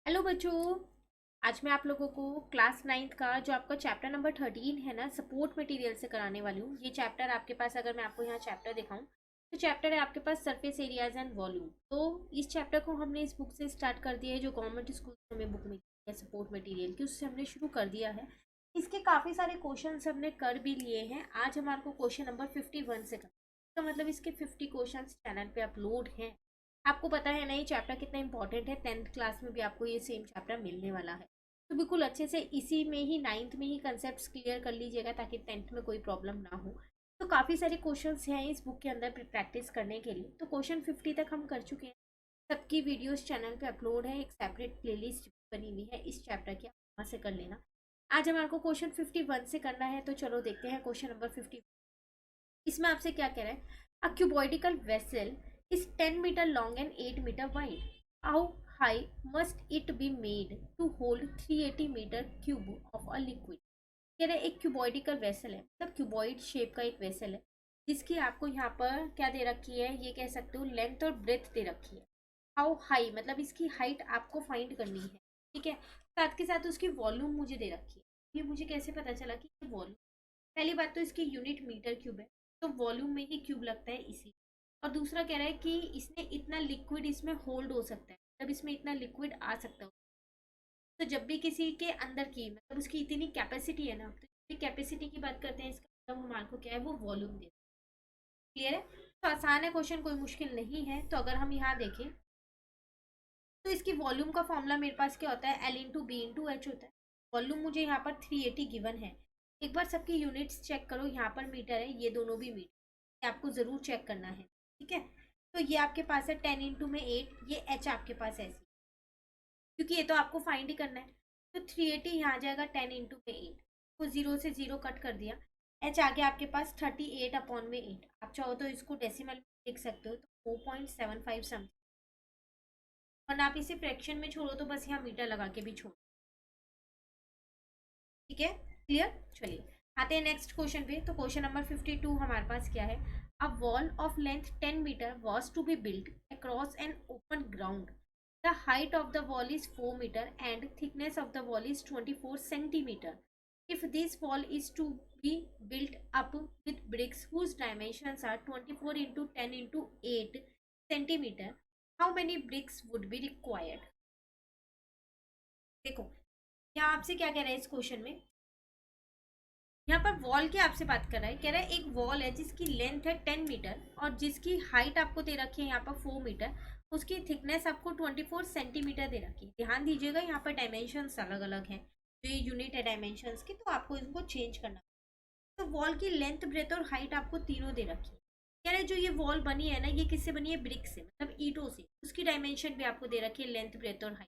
Hello बच्चों। आज मैं आप लोगों को क्लास नाइन्थ का जो आपका चैप्टर नंबर 13 है ना, सपोर्ट मटेरियल से कराने वाली हूँ। ये चैप्टर आपके पास, अगर मैं आपको यहाँ चैप्टर दिखाऊं तो चैप्टर है आपके पास सरफेस एरियाज एंड वॉल्यूम। तो इस चैप्टर को हमने इस बुक से स्टार्ट कर दिया है, जो गवर्नमेंट स्कूल में हमें बुक मिली है सपोर्ट मटीरियल की, उससे हमने शुरू कर दिया है। इसके काफ़ी सारे क्वेश्चन हमने कर भी लिए हैं। आज हमारे को क्वेश्चन नंबर 51 से करना है। तो मतलब इसके 50 क्वेश्चन चैनल पे अपलोड हैं। आपको पता है ना ये चैप्टर कितना इंपॉर्टेंट है, 10th क्लास में भी आपको ये सेम चैप्टर मिलने वाला है। तो बिल्कुल अच्छे से इसी में ही 9th में ही कंसेप्ट क्लियर कर लीजिएगा, ताकि 10th में कोई प्रॉब्लम ना हो। तो काफ़ी सारे क्वेश्चंस हैं इस बुक के अंदर प्रैक्टिस करने के लिए। तो क्वेश्चन 50 तक हम कर चुके हैं। सबकी वीडियोस चैनल पे अपलोड है, एक सेपरेट प्लेलिस्ट बनी हुई है इस चैप्टर की, आप वहाँ से कर लेना। आज हमारे को क्वेश्चन 51 से करना है, तो चलो देखते हैं क्वेश्चन नंबर 50। इसमें आपसे क्या कह रहा है? A cuboidical vessel is 10 metre long and 8 metre wide. How high must it be made to hold 380 metre cube of a liquid. कह रहे एक क्यूबॉइडिकल वेसल है, मतलब क्यूबॉइड शेप का एक वेसल है, जिसकी आपको यहाँ पर क्या दे रखी है, ये कह सकते हो लेंथ और ब्रेथ दे रखी है। हाउ हाई मतलब इसकी हाइट आपको फाइंड करनी है, ठीक है। साथ के साथ उसकी वॉल्यूम मुझे दे रखी है। ये मुझे कैसे पता चला कि वॉल्यूम? पहली बात तो इसकी यूनिट मीटर क्यूब है, तो वॉल्यूम में ही क्यूब लगता है इसी। और दूसरा कह रहा है कि इसने इतना लिक्विड इसमें होल्ड हो सकता है, मतलब इसमें इतना लिक्विड आ सकता है। तो जब भी किसी के अंदर की मतलब उसकी इतनी कैपेसिटी है ना, तो कैपेसिटी की बात करते हैं, इसका मतलब हमारे को क्या है, वो वॉल्यूम दे। क्लियर है? तो आसान है क्वेश्चन, कोई मुश्किल नहीं है। तो अगर हम यहाँ देखें तो इसकी वॉल्यूम का फॉर्मूला मेरे पास क्या होता है, L into B into H होता है। वॉल्यूम मुझे यहाँ पर 380 गिवन है। एक बार सबकी यूनिट्स चेक करो, यहाँ पर मीटर है, ये दोनों भी मीटर, आपको ज़रूर चेक करना है, ठीक है। तो ये आपके पास है 10 इंटू में 8, ये एच आपके पास है, क्योंकि ये तो आपको फाइंड ही करना है। तो 380 यहाँ आ जाएगा 10 इंटू में 8, तो जीरो से जीरो कट कर दिया। एच आ गया आपके पास 38 अपॉन में 8। आप चाहो तो इसको डेसिमल में लिख सकते हो, तो 4.75 समथिंग। और आप इसे फ्रैक्शन में छोड़ो तो बस यहाँ मीटर लगा के भी छोड़ो, ठीक है। क्लियर? चलिए आते हैं नेक्स्ट क्वेश्चन पे। तो क्वेश्चन नंबर 52 हमारे पास क्या है? A wall of length 10 metre was to be built across an open ground. The height of the wall is 4 metre and thickness of the wall is 24 centimetre. If this wall is to be built up with bricks whose dimensions are 24 into 10 into 8 centimeter, how many bricks would be required? देखो यहाँ आपसे क्या कह रहा है इस question में, यहाँ पर वॉल की आपसे बात कर रहा है। कह रहा है एक वॉल है जिसकी लेंथ है 10 मीटर और जिसकी हाइट आपको दे रखी है यहाँ पर 4 मीटर। उसकी थिकनेस आपको 24 सेंटीमीटर दे रखी है। ध्यान दीजिएगा यहाँ पर डायमेंशंस अलग अलग हैं, जो ये यूनिट है डायमेंशंस की, तो आपको इनको चेंज करना। तो वॉल की लेंथ ब्रेथ और हाइट आपको तीनों दे रखी है। कह रहे जो ये वॉल बनी है ना, ये किससे बनी है? ब्रिक से, मतलब ईंटों से। उसकी डायमेंशन भी आपको दे रखी है, लेंथ ब्रेथ और हाइट।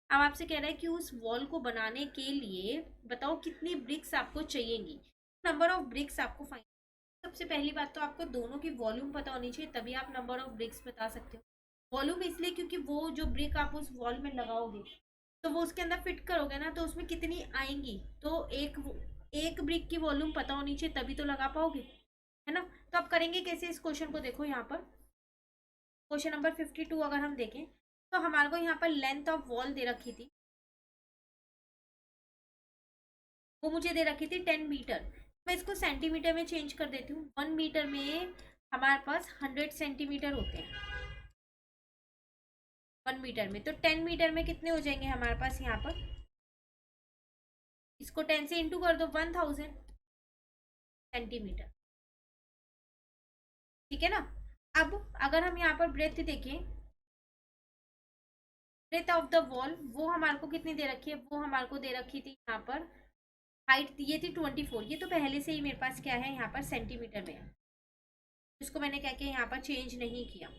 अब आपसे कह रहा है कि उस वॉल को बनाने के लिए बताओ कितनी ब्रिक्स आपको चाहिएगी, नंबर ऑफ ब्रिक्स आपको फाइंड। सबसे पहली बात तो आपको दोनों की वॉल्यूम पता होनी चाहिए, तभी आप नंबर ऑफ ब्रिक्स बता सकते हो। वॉल्यूम इसलिए क्योंकि वो जो ब्रिक आप उस वॉल में लगाओगे, तो वो उसके अंदर फिट करोगे ना, तो उसमें कितनी आएंगी, तो एक ब्रिक की वॉल्यूम पता होनी चाहिए, तभी तो लगा पाओगे, है ना। तो आप करेंगे कैसे इस क्वेश्चन को? देखो यहाँ पर क्वेश्चन नंबर 52 अगर हम देखें, तो हमारे को यहाँ पर लेंथ ऑफ वॉल दे रखी थी, वो मुझे दे रखी थी 10 मीटर। मैं इसको सेंटीमीटर में चेंज कर देती हूँ। 1 मीटर में हमारे पास 100 सेंटीमीटर होते हैं, 1 मीटर में। तो 10 मीटर में कितने हो जाएंगे हमारे पास यहाँ पर? इसको 10 से इंटू कर दो, 1000 सेंटीमीटर, ठीक है ना। अब अगर हम यहाँ पर ब्रेथ देखें, ब्रेथ ऑफ द वॉल वो हमारे को कितनी दे रखी है? वो हमारे को दे रखी थी यहाँ पर, हाइट ये थी 24। ये तो पहले से ही मेरे पास क्या है यहाँ पर सेंटीमीटर में है, इसको मैंने क्या किया यहाँ पर चेंज नहीं किया।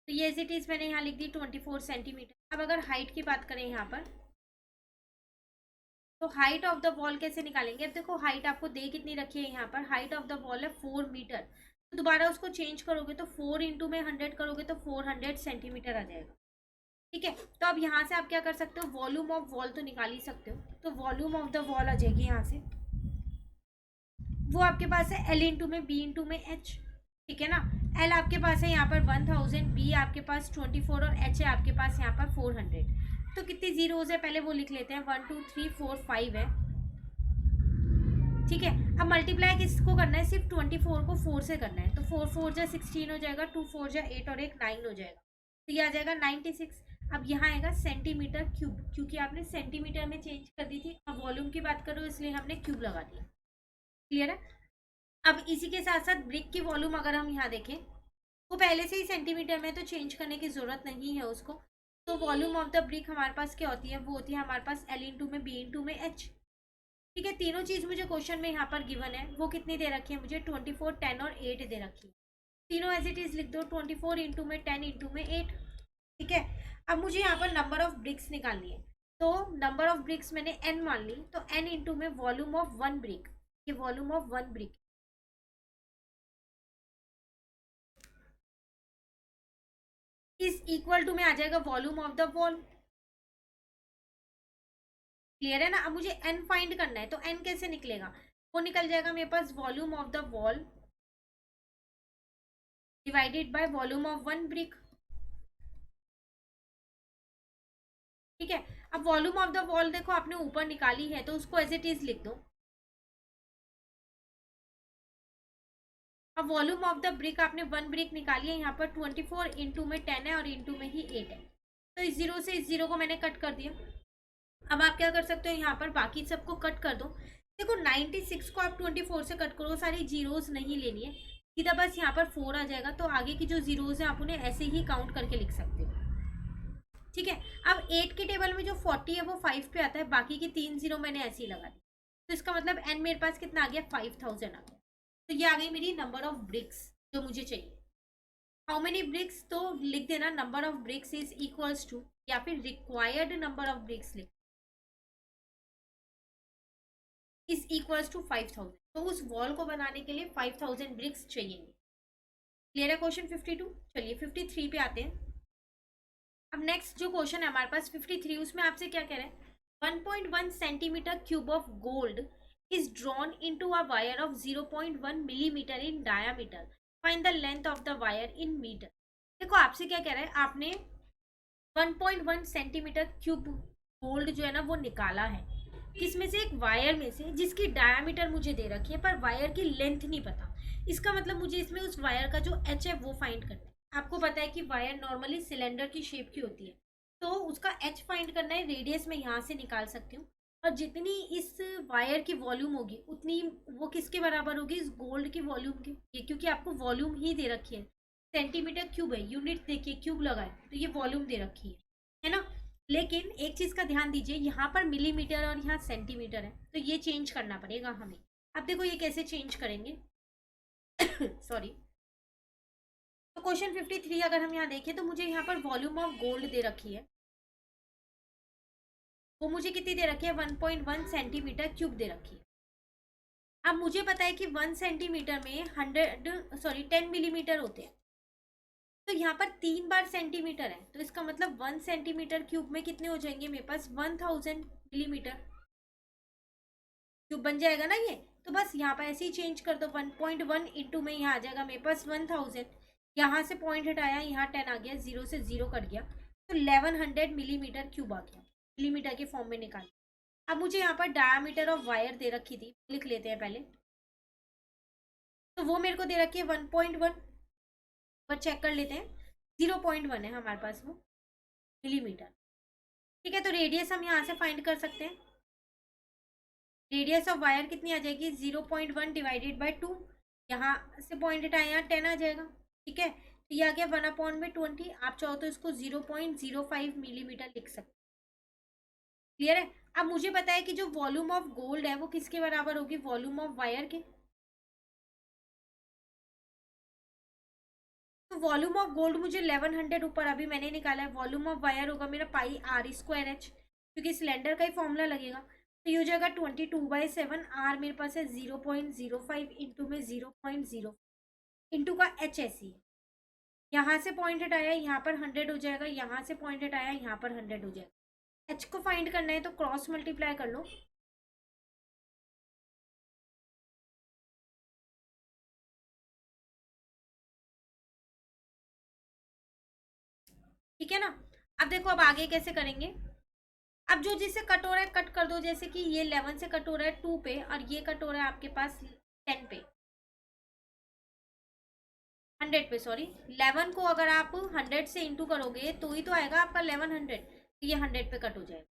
तो ये एज इट इज मैंने यहाँ लिख दी 24 सेंटीमीटर। अब अगर हाइट की बात करें यहाँ पर, तो हाइट ऑफ द वॉल कैसे निकालेंगे? अब देखो हाइट आपको दे कितनी रखी है यहाँ पर, हाइट ऑफ द वॉल है 4 मीटर। तो दोबारा उसको चेंज करोगे तो 4 इंटू में 100 करोगे तो 400 सेंटीमीटर आ जाएगा, ठीक है। तो अब यहाँ से आप क्या कर सकते हो, वॉल्यूम ऑफ वॉल तो निकाल ही सकते हो। तो वॉल्यूम ऑफ द वॉल आ जाएगी यहाँ से, वो आपके पास है एल इंटू में बी इंटू में एच। ठीक है ना। एल आपके पास है यहाँ पर 1000, बी आपके पास 24 और एच है आपके पास यहाँ पर 400। तो कितनी जीरोज है पहले वो लिख लेते हैं, 1 2 3 4 5 है। ठीक है, अब मल्टीप्लाई किसको करना है, सिर्फ 24 को 4 से करना है। तो 4 4 जा 16 हो जाएगा, 2 4 जा 8 और एक 9 हो जाएगा, तो ये आ जाएगा 96। अब यहाँ आएगा सेंटीमीटर क्यूब, क्योंकि आपने सेंटीमीटर में चेंज कर दी थी, अब वॉल्यूम की बात करो इसलिए हमने क्यूब लगा दिया। क्लियर है। अब इसी के साथ साथ ब्रिक की वॉल्यूम अगर हम यहाँ देखें, वो पहले से ही सेंटीमीटर में, तो चेंज करने की जरूरत नहीं है उसको। तो वॉल्यूम ऑफ द ब्रिक हमारे पास क्या होती है, वो होती है हमारे पास एल इंटू में बी इंटू में एच। ठीक है, तीनों चीज मुझे क्वेश्चन में यहाँ पर गिवन है, वो कितनी दे रखी है मुझे, 24 10 और 8 दे रखी है। तीनों एज इट इज लिख दो, 24 इंटू में 10 इंटू में 8। ठीक है, अब मुझे यहाँ पर नंबर ऑफ ब्रिक्स निकालनी है, तो नंबर ऑफ ब्रिक्स मैंने n मान ली, तो n इंटू में वॉल्यूम ऑफ वन ब्रिक, ये volume of one brick is equal to में आ जाएगा volume of the wall. Clear है ना। अब मुझे n फाइंड करना है, तो n कैसे निकलेगा, वो निकल जाएगा मेरे पास volume of the wall divided by volume of one brick. ठीक है, अब वॉल्यूम ऑफ द वॉल देखो आपने ऊपर निकाली है, तो उसको एज इट इज लिख दो। अब वॉल्यूम ऑफ द ब्रिक आपने वन ब्रिक निकाली है, यहाँ पर 24 इंटू में 10 है और इंटू में ही 8 है, तो इस जीरो से इस जीरो को मैंने कट कर दिया। अब आप क्या कर सकते हो, यहाँ पर बाकी सबको कट कर दो। देखो 96 को आप 24 से कट करो, सारी जीरोज नहीं लेनी है, सीधा बस यहाँ पर 4 आ जाएगा, तो आगे की जो जीरोज है आप उन्हें ऐसे ही काउंट करके लिख सकते हो। ठीक है, अब 8 के टेबल में जो 40 है वो 5 पे आता है, बाकी की 3 जीरो मैंने ऐसे ही लगा दी, तो इसका मतलब एन मेरे पास कितना आ गया, 5000 आ गया। तो ये आ गई मेरी नंबर ऑफ ब्रिक्स जो मुझे चाहिए। हाउ मेनी ब्रिक्स, तो लिख देना number of bricks is equals to, या फिर रिक्वायर्ड नंबर ऑफ ब्रिक्स लिख, इज इक्वल्स टू 5000। तो उस वॉल को बनाने के लिए 5000 ब्रिक्स चाहिए। क्लियर है क्वेश्चन 52। चलिए 53 पे आते हैं। अब नेक्स्ट जो क्वेश्चन है हमारे पास 53, उसमें आपसे क्या कह रहे हैं, 1.1 centimetre cube of gold is drawn into a wire of 0.1 millimeter in diameter. Find the length of the wire in meter. देखो आपसे क्या कह रहा है, आपने 1.1 सेंटीमीटर क्यूब गोल्ड जो है ना वो निकाला है, किसमें से, एक वायर में से, जिसकी डायमीटर मुझे दे रखी है पर वायर की लेंथ नहीं पता। इसका मतलब मुझे इसमें उस वायर का जो एच है वो फाइंड करना है। आपको पता है कि वायर नॉर्मली सिलेंडर की शेप की होती है, तो उसका एच फाइंड करना है, रेडियस में यहाँ से निकाल सकती हूँ, और जितनी इस वायर की वॉल्यूम होगी उतनी वो किसके बराबर होगी, इस गोल्ड की वॉल्यूम के। ये क्योंकि आपको वॉल्यूम ही दे रखी है, सेंटीमीटर क्यूब है, यूनिट देखिए क्यूब लगा है, तो ये वॉल्यूम दे रखी है ना। लेकिन एक चीज का ध्यान दीजिए, यहाँ पर मिलीमीटर और यहाँ सेंटीमीटर है, तो ये चेंज करना पड़ेगा हमें। अब देखो ये कैसे चेंज करेंगे सॉरी। तो क्वेश्चन 53 अगर हम यहाँ देखें, तो मुझे यहाँ पर वॉल्यूम ऑफ गोल्ड दे रखी है, वो मुझे कितनी दे रखी है, 1.1 सेंटीमीटर क्यूब दे रखी है। अब मुझे पता है कि 1 सेंटीमीटर में 10 मिलीमीटर होते हैं, तो यहाँ पर 3 बार सेंटीमीटर है, तो इसका मतलब 1 सेंटीमीटर क्यूब में कितने हो जाएंगे मेरे पास, 1000 मिलीमीटर क्यूब बन जाएगा ना ये। तो बस यहाँ पर ऐसे ही चेंज कर दो, 1.1 इंटू में यहाँ आ जाएगा मेरे पास 1000, यहाँ से पॉइंट हटाया, यहाँ 10 आ गया, जीरो से जीरो कट गया, तो 1100 मिलीमीटर क्यूब आ गया, मिलीमीटर के फॉर्म में निकाल। अब मुझे यहाँ पर डायमीटर ऑफ वायर दे रखी थी, लिख लेते हैं पहले, तो वो मेरे को दे रखी है 1.1, पर चेक कर लेते हैं, 0.1 है हमारे पास वो मिलीमीटर। ठीक है, तो रेडियस हम यहाँ से फाइंड कर सकते हैं, रेडियस ऑफ वायर कितनी आ जाएगी, 0.1 डिवाइडेड बाई 2, यहाँ से पॉइंट हटाए, यहाँ 10 आ जाएगा। ठीक है, तो ये आ गया 1/20, आप चाहो तो इसको 0.05 मिलीमीटर लिख सकते हैं। क्लियर है। अब मुझे पता है कि जो वॉल्यूम ऑफ गोल्ड है वो किसके बराबर होगी, वॉल्यूम ऑफ वायर के। तो वॉल्यूम ऑफ गोल्ड मुझे 1100 ऊपर अभी मैंने निकाला है, वॉल्यूम ऑफ वायर होगा मेरा पाई आर स्क्वायर एच, क्योंकि सिलेंडर का ही फॉर्मूला लगेगा, तो ये हो जाएगा 22/7। आर मेरे पास है 0.05 इंटू में 0.0 इंटू का एच ऐसी है, यहाँ से पॉइंट हटाया, यहाँ पर 100 हो जाएगा, यहाँ से पॉइंट हटाया, यहाँ पर 100 हो जाएगा। एच को फाइंड करना है तो क्रॉस मल्टीप्लाई कर लो, ठीक है ना। अब देखो अब आगे कैसे करेंगे। अब जो जिससे कट हो रहा है कट कर दो, जैसे कि ये 11 से कट हो रहा है 2 पे, और ये कट हो रहा है आपके पास 10 पे, 100 पे सॉरी। 11 को अगर आप 100 से इंटू करोगे तो ही तो आएगा आपका 1100, तो ये 100 पे कट हो जाएगा।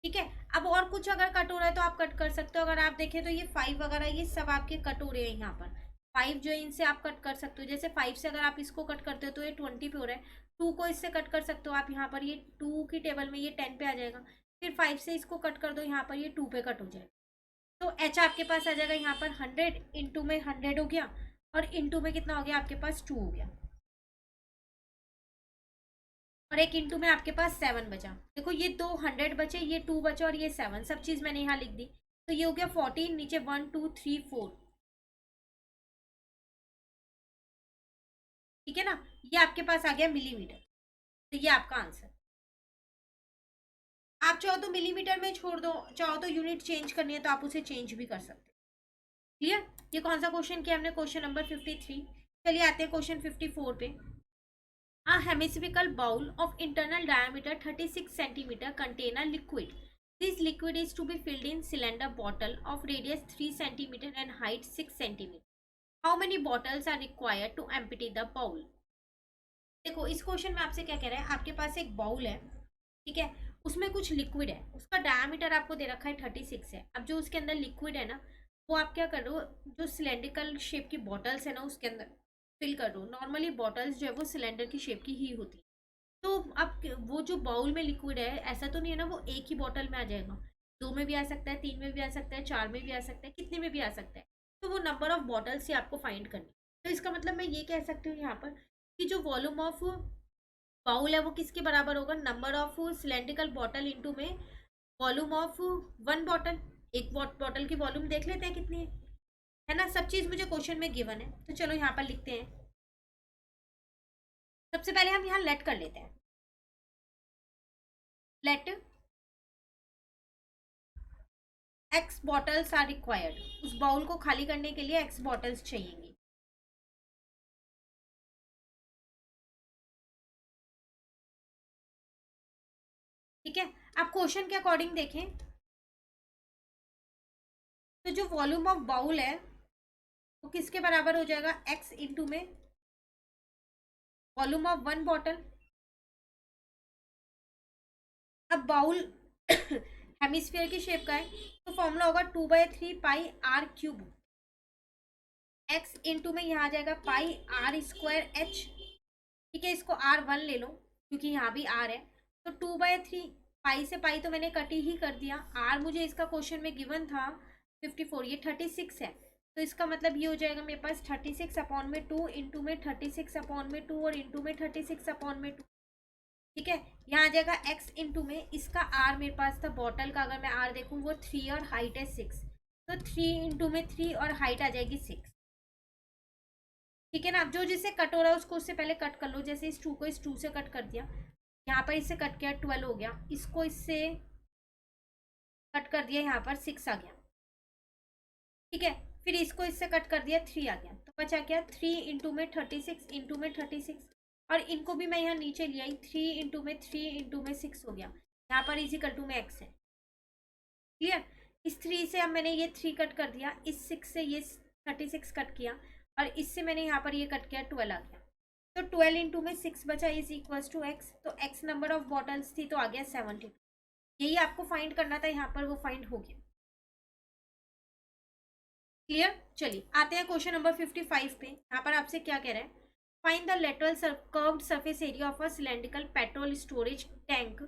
ठीक है। अब और कुछ अगर कट हो रहा है तो आप कट कर सकते हो। अगर आप देखें तो ये 5 वगैरह ये सब आपके कट हो रहे हैं यहाँ पर। 5 जो है इनसे आप कट कर सकते हो, जैसे 5 से अगर आप इसको कट करते हो तो ये 20 पे हो रहा है। 2 को इससे कट कर सकते हो आप, यहाँ पर ये 2 की टेबल में ये 10 पे आ जाएगा। फिर 5 से इसको कट कर दो, यहाँ पर ये 2 पे कट हो जाएगा। तो एच आपके पास आ जाएगा यहाँ पर 100, इंटू में 100 हो गया, और इंटू में कितना हो गया आपके पास 2 हो गया, और एक इंटू में आपके पास 7 बचा। देखो ये 200 बचे, ये 2 बचे, और ये 7, सब चीज मैंने यहाँ लिख दी। तो ये हो गया 14, नीचे 1 2 3 4। ठीक है ना। ये आपके पास आ गया मिलीमीटर। तो ये आपका आंसर। आप चाहो तो मिलीमीटर में छोड़ दो, चाहो तो यूनिट चेंज करनी है तो आप उसे चेंज भी कर सकते हो। क्लियर। ये कौन सा क्वेश्चन किया हमने, क्वेश्चन नंबर 53। चलिए आते हैं क्वेश्चन 54 पे। A hemispherical bowl of internal diameter 36 centimeter contain a liquid. This liquid is to be filled in cylinder bottle of radius 3 centimeter and height 6 centimeter. How many bottles are required to empty the bowl? देखो इस question में आपसे क्या कह रहा है, आपके पास एक बाउल है, ठीक है, उसमें कुछ लिक्विड है, उसका डायमीटर आपको दे रखा है 36 है। अब जो उसके अंदर लिक्विड है ना, वो आप क्या कर रहे हो, जो सिलेंड्रिकल शेप की बॉटल्स है ना उसके अंदर फिल कर दो। नॉर्मली बॉटल्स जो है वो सिलेंडर की शेप की ही होती है। तो अब वो जो बाउल में लिक्विड है, ऐसा तो नहीं है ना वो एक ही बॉटल में आ जाएगा, 2 में भी आ सकता है, 3 में भी आ सकता है, 4 में भी आ सकता है, कितने में भी आ सकता है। तो वो नंबर ऑफ बॉटल्स ही आपको फाइंड करनी। तो इसका मतलब मैं ये कह सकती हूँ यहाँ पर कि जो वॉल्यूम ऑफ बाउल है वो किसके बराबर होगा, number of cylindrical bottle into में वॉल्यूम ऑफ 1 बॉटल। एक बॉटल की वॉल्यूम देख लेते हैं कितनी है ना। सब चीज़ मुझे क्वेश्चन में गिवन है, तो चलो यहाँ पर लिखते हैं। सबसे पहले हम यहाँ लेट कर लेते हैं। Let x bottles are required. उस बाउल को खाली करने के लिए एक्स बॉटल्स चाहिएंगी। ठीक है। आप क्वेश्चन के अकॉर्डिंग देखें तो जो वॉल्यूम ऑफ बाउल है वो किसके बराबर हो जाएगा, एक्स इंटू में वॉल्यूम ऑफ 1 बॉटल। अब बाउल हेमिस्फीयर की शेप का है, तो फॉर्मूला होगा 2/3 पाई r क्यूब। एक्स इंटू में यहाँ आ जाएगा पाई आर स्क्वायर एच। ठीक है, इसको R1 ले लो क्योंकि यहाँ भी R है। तो 2/3 पाई से पाई तो मैंने कटी ही कर दिया। R मुझे इसका क्वेश्चन में गिवन था 54, ये 36 है। तो इसका मतलब ये हो जाएगा मेरे पास 36/2 इंटू में 36/2 और इंटू में 36/2। ठीक है, यहाँ आ जाएगा x इंटू में इसका R मेरे पास था बॉटल का, अगर मैं R देखूँ वो 3 और हाइट है 6, तो 3 इंटू में 3 और हाइट आ जाएगी 6। ठीक है ना। अब जो जिससे कट हो रहा है उसको उससे पहले कट कर लो, जैसे इस 2 को इस 2 से कट कर दिया, यहाँ पर इससे कट किया 12 हो गया, इसको इससे कट कर दिया यहाँ पर 6 आ गया। ठीक है, फिर इसको इससे कट कर दिया 3 आ गया, तो बचा क्या 3 इंटू में 36 इंटू में 36, और इनको भी मैं यहाँ नीचे ले आई, 3 इंटू में 3 इंटू में 6 हो गया, यहाँ पर इजिकल टू में एक्स है। क्लियर। इस 3 से अब मैंने ये 3 कट कर दिया, इस 6 से ये 36 कट किया, और इससे मैंने यहाँ पर ये कट किया 12 आ गया। तो 12 इंटू में 6 बचा इज इक्वल्स टू एक्स। तो एक्स नंबर ऑफ बॉटल्स थी तो आ गया 72। यही आपको फाइंड करना था, यहाँ पर वो फाइंड हो गया। क्लियर। चलिए आते हैं क्वेश्चन नंबर 55 पे। यहाँ पर आपसे क्या कह रहा है, find the lateral curved surface area of a cylindrical petrol storage tank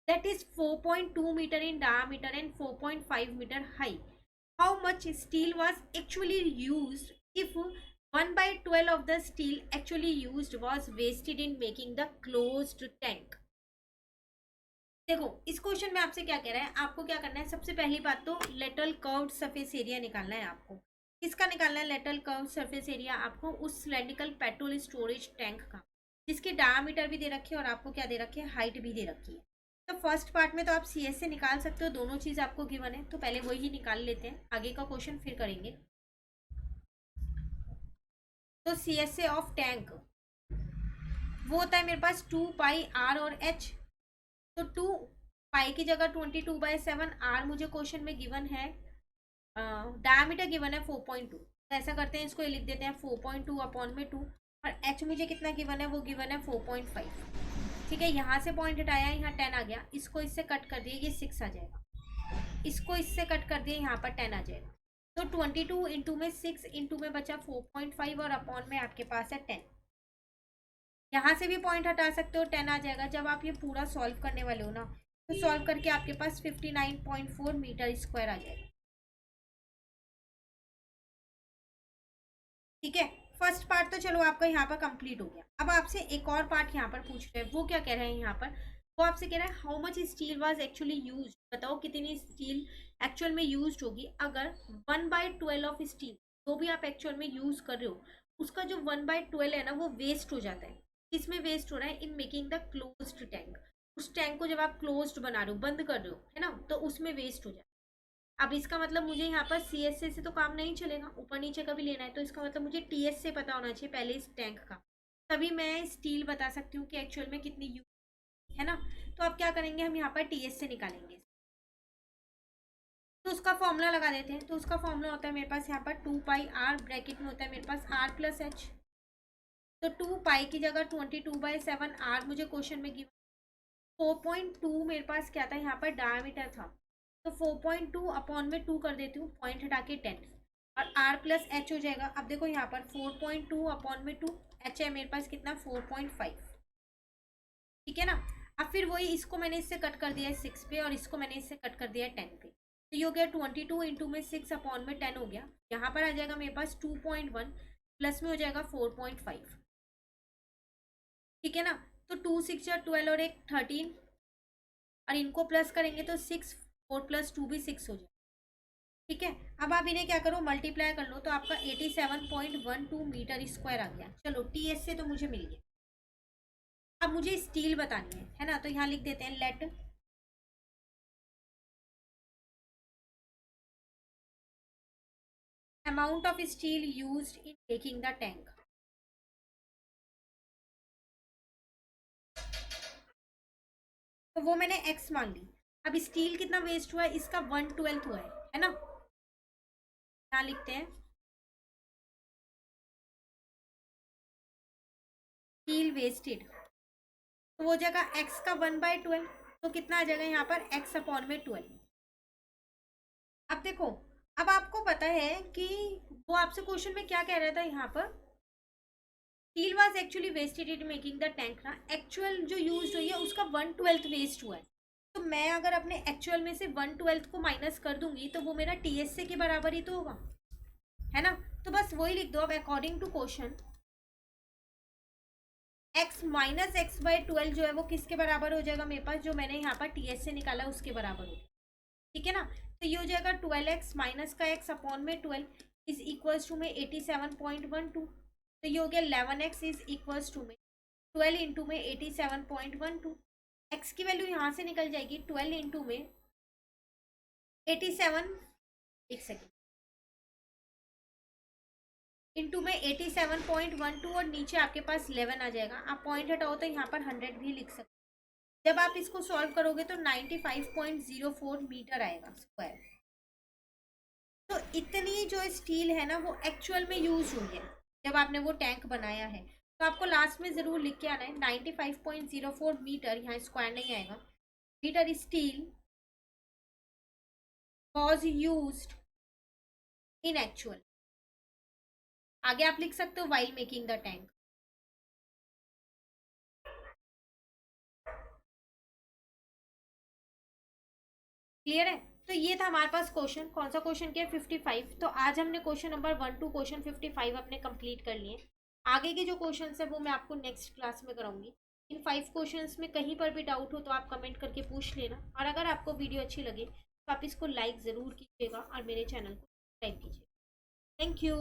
that is 4.2 meter in diameter and 4.5 meter high. How much steel was actually used if 1/12 of the steel actually used was wasted in making the closed tank? देखो इस question में आपसे क्या कह रहा है, आपको क्या करना है, सबसे पहली बात तो लेटरल कर्व्ड सरफेस एरिया निकालना है आपको। किसका निकालना है लेटरल कर्व्ड सरफेस एरिया, आपको उस सिलेंड्रिकल पेट्रोल स्टोरेज टैंक का, जिसकी डायमीटर भी दे रखी है और आपको क्या दे रखी है, हाइट भी दे रखी है। तो फर्स्ट पार्ट में तो आप सी एस से निकाल सकते हो, दोनों चीज़ आपको गिवन है, तो पहले वही निकाल लेते हैं, आगे का क्वेश्चन फिर करेंगे। तो सी एस से ऑफ टैंक वो होता है मेरे पास 2πr और h। तो 2 पाई की जगह 22/7 r मुझे क्वेश्चन में गिवन है, डायमीटर गिवन है 4.2। तो ऐसा करते हैं, इसको ये लिख देते हैं 4.2 अपॉन में 2, और h मुझे कितना गिवन है, वो गिवन है 4.5। ठीक है, यहाँ से पॉइंट हटाया, यहाँ 10 आ गया, इसको इससे कट कर दिए, ये 6 आ जाएगा, इसको इससे कट कर दिए, यहाँ पर 10 आ जाएगा। तो 22 इंटू में 6 इंटू में बचा 4.5 और अपॉन में आपके पास है 10। यहाँ से भी पॉइंट हटा सकते हो, 10 आ जाएगा। जब आप ये पूरा सॉल्व करने वाले हो ना, तो सॉल्व करके आपके पास 59.4 मीटर स्क्वायर आ जाएगा। ठीक है, फर्स्ट पार्ट तो चलो आपका यहाँ पर कंप्लीट हो गया। अब आपसे एक और पार्ट यहाँ पर पूछ रहे हैं, वो क्या कह रहे हैं यहाँ पर, वो आपसे कह रहा है how much steel was actually use. बताओ कितनी स्टील एक्चुअल में यूज होगी अगर 1/12 ऑफ स्टील, जो भी आप एक्चुअल में यूज कर रहे हो, उसका जो 1/12 है ना, वो वेस्ट हो जाता है। किसमें वेस्ट हो रहा है, इन मेकिंग द क्लोज्ड टैंक। उस टैंक को जब आप क्लोज्ड बना रहे हो, बंद कर रहे हो, है ना, तो उसमें वेस्ट हो जाता है। अब इसका मतलब मुझे यहाँ पर सी एस से तो काम नहीं चलेगा, ऊपर नीचे का भी लेना है, तो इसका मतलब मुझे टी एस से पता होना चाहिए पहले इस टैंक का, तभी मैं स्टील बता सकती हूँ कि एक्चुअल में कितनी यूज है ना। तो अब क्या करेंगे, हम यहाँ पर टी एस से निकालेंगे, तो उसका फॉर्मूला लगा देते हैं। तो उसका फॉर्मूला होता है मेरे पास यहाँ पर 2πr, ब्रैकेट में होता है मेरे पास r प्लस h। तो 2 पाई की जगह 22/7 r मुझे क्वेश्चन में गिवन, 4.2 मेरे पास क्या था, यहाँ पर डायमीटर था, तो 4.2 अपॉन में 2 कर देती हूँ, पॉइंट हटा के 10, और r प्लस h हो जाएगा। अब देखो यहाँ पर 4.2 अपॉन में 2, h है मेरे पास कितना 4.5। ठीक है ना। अब फिर वही, इसको मैंने इससे कट कर दिया है 6 पे, और इसको मैंने इससे कट कर दिया है 10 पे, तो ये हो गया 22 इंटू में 6 अपॉन में 10 हो गया। यहाँ पर आ जाएगा मेरे पास 2.1, प्लस में हो जाएगा 4.5। ठीक है ना। तो 2 6 12 और एक 13, और इनको प्लस करेंगे तो 6, 4 + 2 भी 6 हो जाए। ठीक है, अब आप इन्हें क्या करो, मल्टीप्लाई कर लो, तो आपका 87.12 मीटर स्क्वायर आ गया। चलो टी एस से तो मुझे मिल गया। अब मुझे स्टील बतानी है ना, तो यहाँ लिख देते हैं let amount of steel used in making the tank. तो वो मैंने x मान ली। अब स्टील कितना वेस्ट हुआ है, इसका 1/12 हुआ है ना। यहाँ लिखते हैं स्टील वेस्टेड, तो वो जगह x का 1/12, तो कितना आ जाएगा यहाँ पर x अपॉन में 12। अब देखो, अब आपको पता है कि वो आपसे क्वेश्चन में क्या कह रहा था, यहाँ पर steel was actually wasted in making the tank ना, एक्चुअल जो यूज हुई है उसका 1/12 वेस्ट हुआ है। तो मैं अगर अपने एक्चुअल में से 1/12 को माइनस कर दूंगी, तो वो मेरा टीएसए के बराबर ही तो होगा, है ना। तो बस वही लिख दो अब, according to question x minus x/12 जो है वो किसके बराबर हो जाएगा मेरे पास, जो मैंने यहाँ पर टीएस से निकाला उसके बराबर हो। ठीक है ना। तो ये हो जाएगा 12x माइनस का x अपॉन में 12 इज इक्वल्स टू में 87.12। तो ये हो गया 11x इज इक्वल्स टू में 12 इंटू में 87.12। x की वैल्यू यहाँ से निकल जाएगी, 12 इंटू में 87, एक सेकेंड, इंटू में 87.12, और नीचे आपके पास 11 आ जाएगा। आप पॉइंट हटाओ तो यहाँ पर 100 भी लिख सकते। जब आप इसको सॉल्व करोगे तो 95.04 मीटर आएगा स्क्वायर। तो इतनी जो स्टील है ना, वो एक्चुअल में यूज हुई है जब आपने वो टैंक बनाया है। तो आपको लास्ट में ज़रूर लिख के आना है 95.04 मीटर, यहाँ स्क्वायर नहीं आएगा, metre steel was used in actual. आगे आप लिख सकते हो while making the tank. Clear है। तो ये था हमारे पास क्वेश्चन, कौन सा क्वेश्चन किया 55। तो आज हमने क्वेश्चन नंबर 1 टू क्वेश्चन 55 अपने कंप्लीट कर लिए। आगे के जो क्वेश्चन है वो मैं आपको नेक्स्ट क्लास में कराऊंगी। इन 5 क्वेश्चंस में कहीं पर भी डाउट हो तो आप कमेंट करके पूछ लेना, और अगर आपको वीडियो अच्छी लगे तो आप इसको लाइक ज़रूर कीजिएगा और मेरे चैनल को सब्सक्राइब कीजिए। Thank you.